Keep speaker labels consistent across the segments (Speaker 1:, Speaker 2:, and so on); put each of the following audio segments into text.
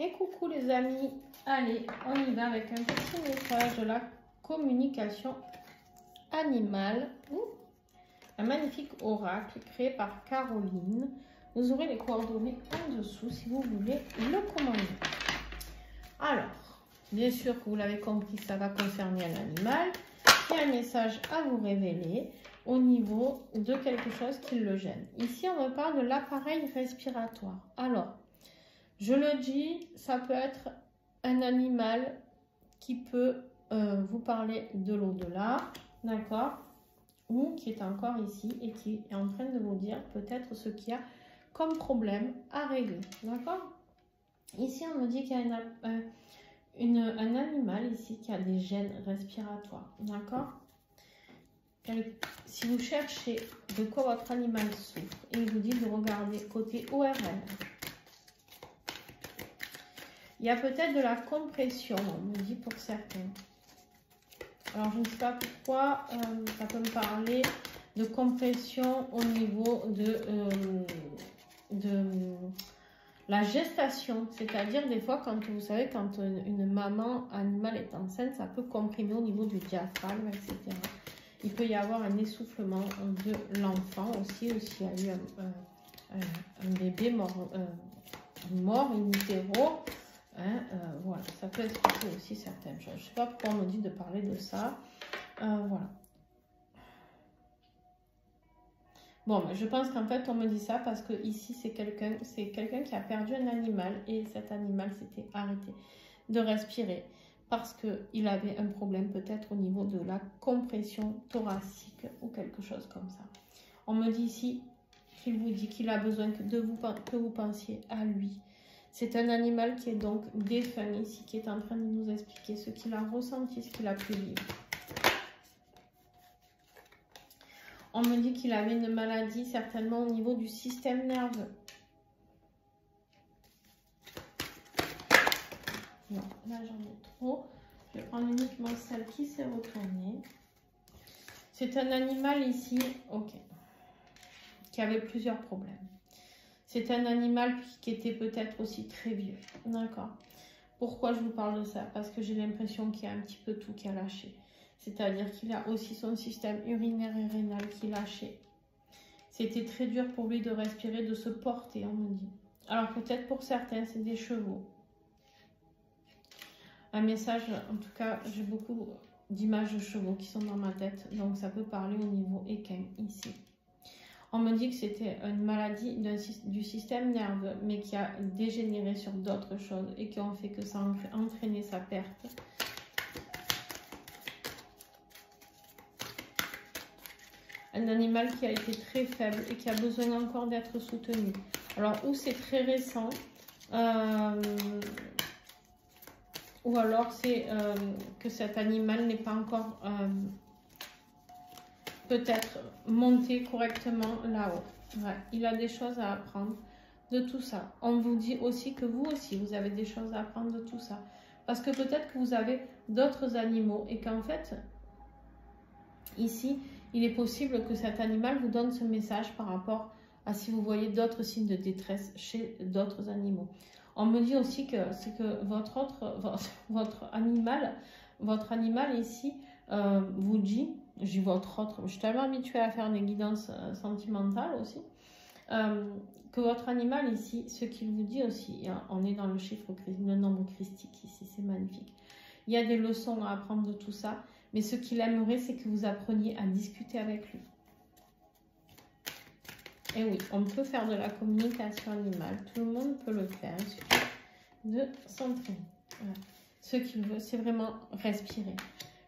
Speaker 1: Et coucou les amis, allez, on y va avec un petit message de la communication animale. Un magnifique oracle créé par Caroline. Vous aurez les coordonnées en dessous si vous voulez le commander. Alors, bien sûr que vous l'avez compris, ça va concerner un animal qui a un message à vous révéler au niveau de quelque chose qui le gêne. Ici, on me parle de l'appareil respiratoire. Alors, je le dis, ça peut être un animal qui peut vous parler de l'au-delà, d'accord, ou qui est encore ici et qui est en train de vous dire peut-être ce qu'il y a comme problème à régler, d'accord. Ici, on me dit qu'il y a un animal ici qui a des gènes respiratoires, d'accord. Si vous cherchez de quoi votre animal souffre, il vous dit de regarder côté ORL. Il y a peut-être de la compression, on me dit pour certains. Alors, je ne sais pas pourquoi ça peut me parler de compression au niveau de la gestation. C'est-à-dire, des fois, quand vous savez, quand une maman animale est enceinte, ça peut comprimer au niveau du diaphragme, etc. Il peut y avoir un essoufflement de l'enfant aussi, s'il y a eu un bébé mort in utero. Voilà, ça peut expliquer aussi certaines choses. Je ne sais pas pourquoi on me dit de parler de ça. Voilà. Bon, mais je pense qu'en fait, on me dit ça parce que ici, c'est quelqu'un qui a perdu un animal et cet animal s'était arrêté de respirer parce qu'il avait un problème peut-être au niveau de la compression thoracique ou quelque chose comme ça. On me dit ici qu'il vous dit qu'il a besoin que vous pensiez à lui. C'est un animal qui est donc défunt ici, qui est en train de nous expliquer ce qu'il a ressenti, ce qu'il a pu vivre. On me dit qu'il avait une maladie, certainement au niveau du système nerveux. Non, là j'en ai trop. Je vais prendre uniquement celle qui s'est retournée. C'est un animal ici, ok, qui avait plusieurs problèmes. C'est un animal qui était peut-être aussi très vieux. D'accord. Pourquoi je vous parle de ça? Parce que j'ai l'impression qu'il y a un petit peu tout qui a lâché. C'est-à-dire qu'il a aussi son système urinaire et rénal qui lâchait. C'était très dur pour lui de respirer, de se porter, on me dit. Alors peut-être pour certains, c'est des chevaux. Un message, en tout cas, j'ai beaucoup d'images de chevaux qui sont dans ma tête. Donc ça peut parler au niveau équin ici. On me dit que c'était une maladie du système nerveux, mais qui a dégénéré sur d'autres choses et qui ont fait que ça a entraîné sa perte. Un animal qui a été très faible et qui a besoin encore d'être soutenu. Alors, ou c'est très récent, ou alors c'est que cet animal n'est pas encore... peut-être monter correctement là-haut. Ouais, il a des choses à apprendre de tout ça. On vous dit aussi que vous aussi, vous avez des choses à apprendre de tout ça. Parce que peut-être que vous avez d'autres animaux et qu'en fait, ici, il est possible que cet animal vous donne ce message par rapport à si vous voyez d'autres signes de détresse chez d'autres animaux. On me dit aussi que c'est que votre animal ici vous dit... J'ai votre autre, je suis tellement habituée à faire des guidances sentimentales aussi, que votre animal ici, ce qu'il vous dit aussi, on est dans le chiffre, le nombre christique ici, c'est magnifique. Il y a des leçons à apprendre de tout ça, mais ce qu'il aimerait, c'est que vous appreniez à discuter avec lui. Et oui, on peut faire de la communication animale, tout le monde peut le faire, il suffit de s'entraîner. Voilà. Ce qu'il veut, c'est vraiment respirer.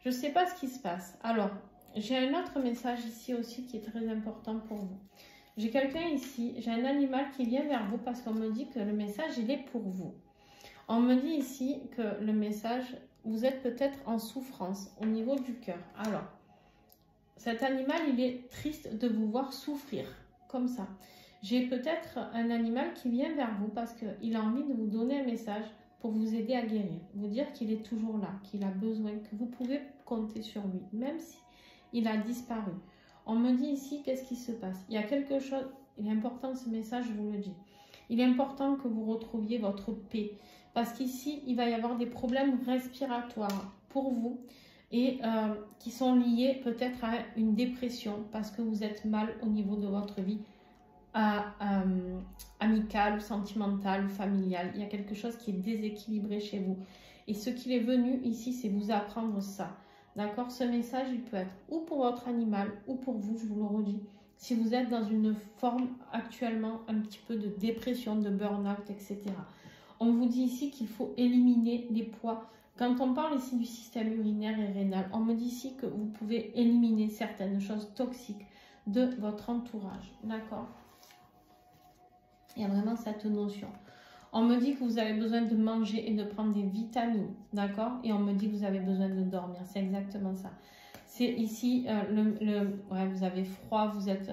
Speaker 1: Je ne sais pas ce qui se passe. Alors, j'ai un autre message ici aussi qui est très important pour vous. J'ai quelqu'un ici, j'ai un animal qui vient vers vous parce qu'on me dit que le message, il est pour vous. On me dit ici que le message, vous êtes peut-être en souffrance au niveau du cœur. Alors, cet animal, il est triste de vous voir souffrir comme ça. J'ai peut-être un animal qui vient vers vous parce qu'il a envie de vous donner un message pour vous aider à guérir. Vous dire qu'il est toujours là, qu'il a besoin, que vous pouvez compter sur lui, même si il a disparu. On me dit ici, qu'est-ce qui se passe? Il y a quelque chose, il est important ce message, je vous le dis. Il est important que vous retrouviez votre paix, parce qu'ici, il va y avoir des problèmes respiratoires pour vous et qui sont liés peut-être à une dépression parce que vous êtes mal au niveau de votre vie amicale, sentimentale, familiale. Il y a quelque chose qui est déséquilibré chez vous. Et ce qu'il est venu ici, c'est vous apprendre ça. D'accord? Ce message, il peut être ou pour votre animal ou pour vous, je vous le redis. Si vous êtes dans une forme actuellement un petit peu de dépression, de burn-out, etc. On vous dit ici qu'il faut éliminer les poids. Quand on parle ici du système urinaire et rénal, on me dit ici que vous pouvez éliminer certaines choses toxiques de votre entourage. D'accord? Il y a vraiment cette notion. On me dit que vous avez besoin de manger et de prendre des vitamines. D'accord? Et on me dit que vous avez besoin de dormir. C'est exactement ça. C'est ici, ouais, vous avez froid, vous êtes...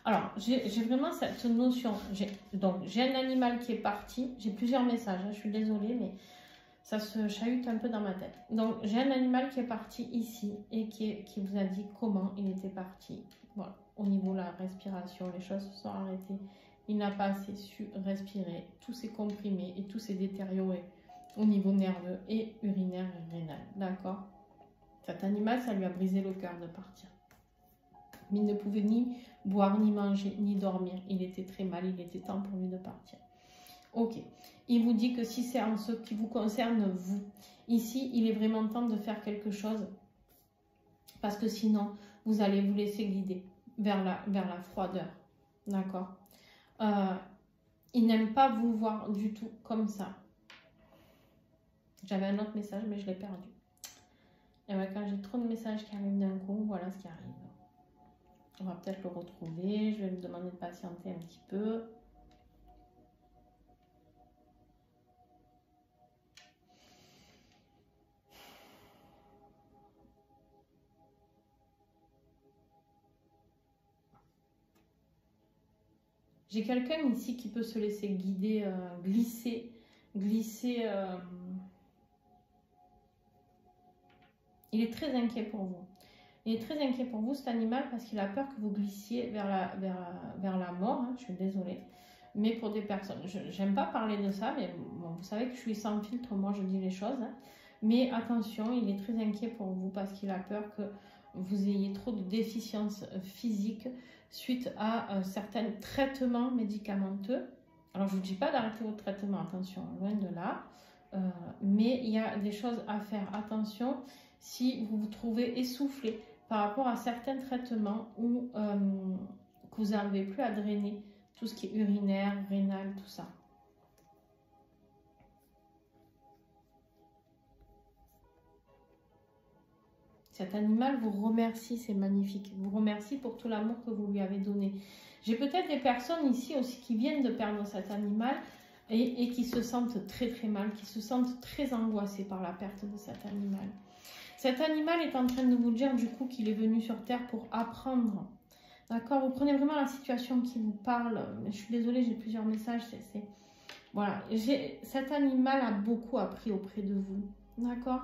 Speaker 1: Alors, j'ai vraiment cette notion. Donc, j'ai un animal qui est parti. J'ai plusieurs messages, hein, je suis désolée, mais ça se chahute un peu dans ma tête. Donc, j'ai un animal qui est parti ici et qui vous a dit comment il était parti. Voilà, au niveau de la respiration, les choses se sont arrêtées. Il n'a pas assez su respirer. Tout s'est comprimé et tout s'est détérioré au niveau nerveux et urinaire et rénal. D'accord? Cet animal, ça lui a brisé le cœur de partir. Mais il ne pouvait ni boire, ni manger, ni dormir. Il était très mal, il était temps pour lui de partir. Ok. Il vous dit que si c'est en ce qui vous concerne, vous, ici, il est vraiment temps de faire quelque chose. Parce que sinon, vous allez vous laisser guider vers la froideur. D'accord? Il n'aime pas vous voir du tout comme ça. J'avais un autre message, mais je l'ai perdu. Et ouais, quand j'ai trop de messages qui arrivent d'un coup, voilà ce qui arrive. On va peut-être le retrouver. Je vais lui demander de patienter un petit peu. J'ai quelqu'un ici qui peut se laisser guider, glisser. Il est très inquiet pour vous. Il est très inquiet pour vous, cet animal, parce qu'il a peur que vous glissiez vers la mort. Hein, je suis désolée. Mais pour des personnes, j'aime pas parler de ça, mais bon, vous savez que je suis sans filtre, moi je dis les choses. Hein. Mais attention, il est très inquiet pour vous parce qu'il a peur que vous ayez trop de déficiences physiques suite à certains traitements médicamenteux. Alors je ne vous dis pas d'arrêter votre traitement, attention, loin de là. Mais il y a des choses à faire. Attention, si vous vous trouvez essoufflé par rapport à certains traitements ou que vous n'arrivez plus à drainer tout ce qui est urinaire, rénal, tout ça. Cet animal vous remercie, c'est magnifique. Vous remercie pour tout l'amour que vous lui avez donné. J'ai peut-être des personnes ici aussi qui viennent de perdre cet animal et qui se sentent très très mal, qui se sentent très angoissées par la perte de cet animal. Cet animal est en train de vous dire du coup qu'il est venu sur Terre pour apprendre. D'accord? Vous prenez vraiment la situation qui vous parle. Je suis désolée, j'ai plusieurs messages. Voilà. Cet animal a beaucoup appris auprès de vous. D'accord?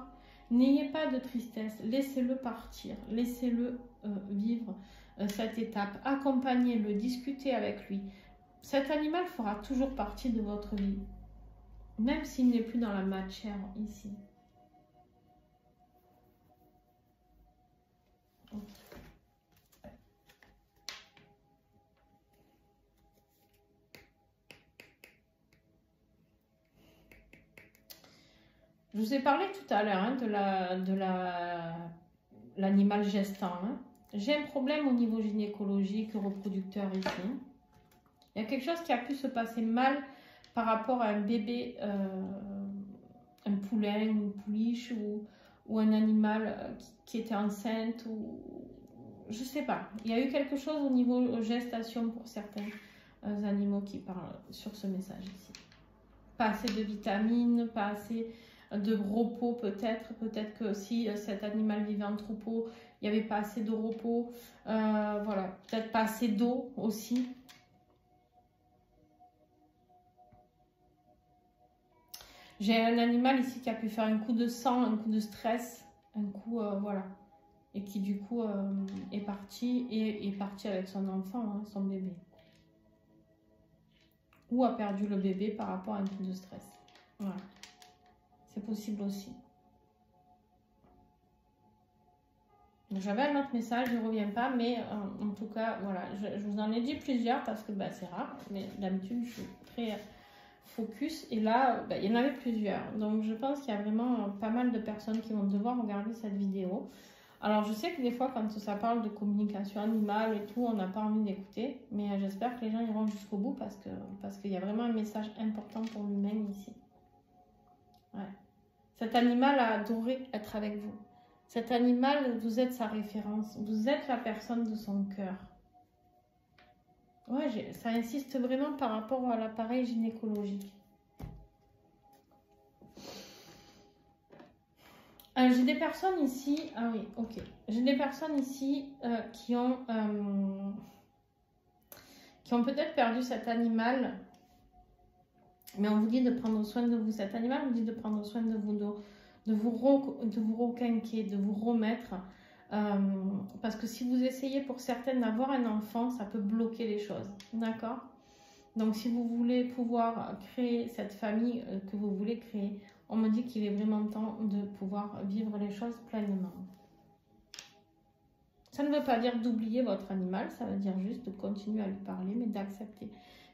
Speaker 1: N'ayez pas de tristesse. Laissez-le partir. Laissez-le vivre cette étape. Accompagnez-le. Discutez avec lui. Cet animal fera toujours partie de votre vie. Même s'il n'est plus dans la matière ici. Okay. Je vous ai parlé tout à l'heure hein, de l'animal gestant. Hein. J'ai un problème au niveau gynécologique, reproducteur ici. Il y a quelque chose qui a pu se passer mal par rapport à un bébé, un poulain, une pouliche ou un animal qui était enceinte ou je sais pas. Il y a eu quelque chose au niveau gestation pour certains animaux qui parlent sur ce message ici. Pas assez de vitamines, pas assez de repos peut-être. Peut-être que si cet animal vivait en troupeau, il n'y avait pas assez de repos. Voilà, peut-être pas assez d'eau aussi. J'ai un animal ici qui a pu faire un coup de sang, un coup de stress, un coup, voilà. et qui du coup est parti et est parti avec son enfant, hein, son bébé. Ou a perdu le bébé par rapport à un coup de stress. Voilà. C'est possible aussi. J'avais un autre message, je ne reviens pas, mais en tout cas, voilà, je vous en ai dit plusieurs parce que c'est rare, mais d'habitude, je suis très focus. Et là, il y en avait plusieurs. Donc, je pense qu'il y a vraiment pas mal de personnes qui vont devoir regarder cette vidéo. Alors, je sais que des fois, quand ça parle de communication animale et tout, on n'a pas envie d'écouter. Mais j'espère que les gens iront jusqu'au bout parce qu'il y a vraiment un message important pour l'humain ici. Ouais. Cet animal a adoré être avec vous. Cet animal, vous êtes sa référence. Vous êtes la personne de son cœur. Ouais, ça insiste vraiment par rapport à l'appareil gynécologique. J'ai des personnes ici... Ah oui, ok. J'ai des personnes ici qui ont peut-être perdu cet animal. Mais on vous dit de prendre soin de vous. Cet animal vous dit de prendre soin de vous, de vous requinquer, de vous remettre. Parce que si vous essayez pour certaines d'avoir un enfant, ça peut bloquer les choses. D'accord? Donc si vous voulez pouvoir créer cette famille que vous voulez créer, on me dit qu'il est vraiment temps de pouvoir vivre les choses pleinement. Ça ne veut pas dire d'oublier votre animal, ça veut dire juste de continuer à lui parler, mais d'accepter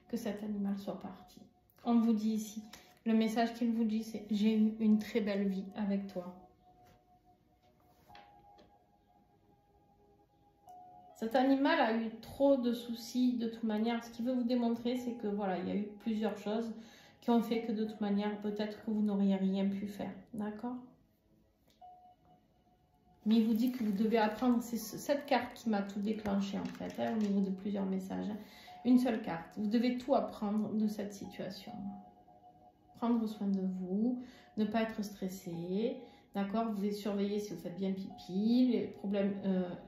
Speaker 1: que cet animal soit parti. On vous dit ici, le message qu'il vous dit, c'est « J'ai eu une très belle vie avec toi ». Cet animal a eu trop de soucis de toute manière. Ce qu'il veut vous démontrer, c'est que voilà, il y a eu plusieurs choses qui ont fait que de toute manière, peut-être que vous n'auriez rien pu faire. D'accord? Mais il vous dit que vous devez apprendre. C'est cette carte qui m'a tout déclenché en fait, hein, au niveau de plusieurs messages. Une seule carte. Vous devez tout apprendre de cette situation. Prendre soin de vous, ne pas être stressé. D'accord, vous devez surveiller si vous faites bien pipi, les problèmes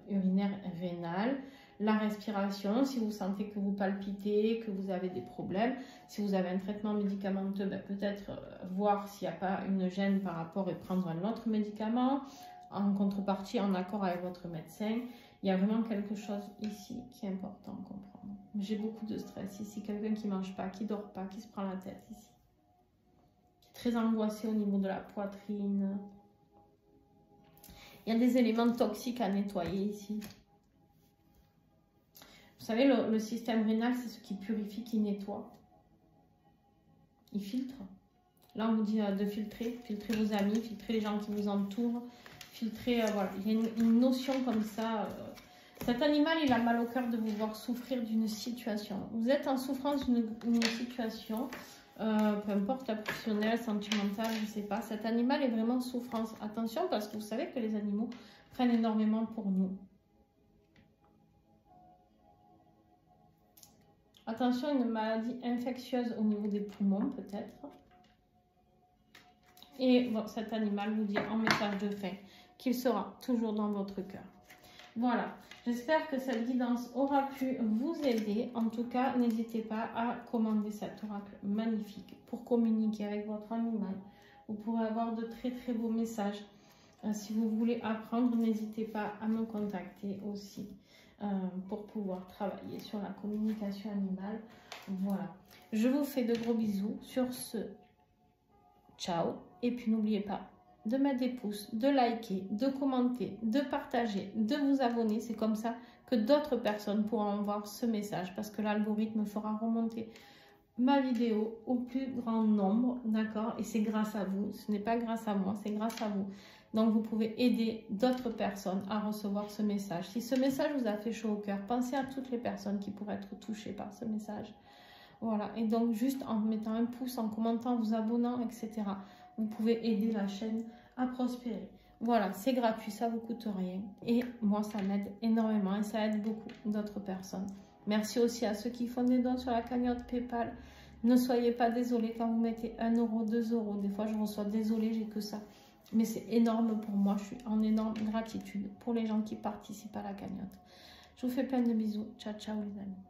Speaker 1: urinaires rénals, la respiration, si vous sentez que vous palpitez, que vous avez des problèmes. Si vous avez un traitement médicamenteux, peut-être voir s'il n'y a pas une gêne par rapport et prendre un autre médicament. En contrepartie, en accord avec votre médecin. Il y a vraiment quelque chose ici qui est important à comprendre. J'ai beaucoup de stress ici. Quelqu'un qui ne mange pas, qui ne dort pas, qui se prend la tête ici. Qui est très angoissé au niveau de la poitrine. Il y a des éléments toxiques à nettoyer ici. Vous savez, le système rénal, c'est ce qui purifie, qui nettoie. Il filtre. Là, on vous dit de filtrer. Filtrer vos amis, filtrer les gens qui vous entourent. Filtrer, voilà. Il y a une notion comme ça. Cet animal, il a mal au cœur de vous voir souffrir d'une situation. Vous êtes en souffrance d'une situation. Peu importe la professionnelle, sentimentale, je ne sais pas. Cet animal est vraiment en souffrance. Attention parce que vous savez que les animaux prennent énormément pour nous. Attention, une maladie infectieuse au niveau des poumons peut-être. Et bon, cet animal vous dit en message de fin qu'il sera toujours dans votre cœur. Voilà, j'espère que cette guidance aura pu vous aider. En tout cas, n'hésitez pas à commander cet oracle magnifique pour communiquer avec votre animal. Vous pourrez avoir de très très beaux messages. Si vous voulez apprendre, n'hésitez pas à me contacter aussi pour pouvoir travailler sur la communication animale. Voilà, je vous fais de gros bisous sur ce. Ciao, et puis n'oubliez pas de mettre des pouces, de liker, de commenter, de partager, de vous abonner. C'est comme ça que d'autres personnes pourront voir ce message parce que l'algorithme fera remonter ma vidéo au plus grand nombre, d'accord? Et c'est grâce à vous, ce n'est pas grâce à moi, c'est grâce à vous. Donc vous pouvez aider d'autres personnes à recevoir ce message. Si ce message vous a fait chaud au cœur, pensez à toutes les personnes qui pourraient être touchées par ce message. Voilà, et donc juste en mettant un pouce, en commentant, vous abonnant, etc. Vous pouvez aider la chaîne à prospérer. Voilà, c'est gratuit, ça ne vous coûte rien. Et moi, ça m'aide énormément et ça aide beaucoup d'autres personnes. Merci aussi à ceux qui font des dons sur la cagnotte PayPal. Ne soyez pas désolés quand vous mettez 1 euro, 2 euros. Des fois, je reçois désolé, j'ai que ça. Mais c'est énorme pour moi. Je suis en énorme gratitude pour les gens qui participent à la cagnotte. Je vous fais plein de bisous. Ciao, ciao les amis.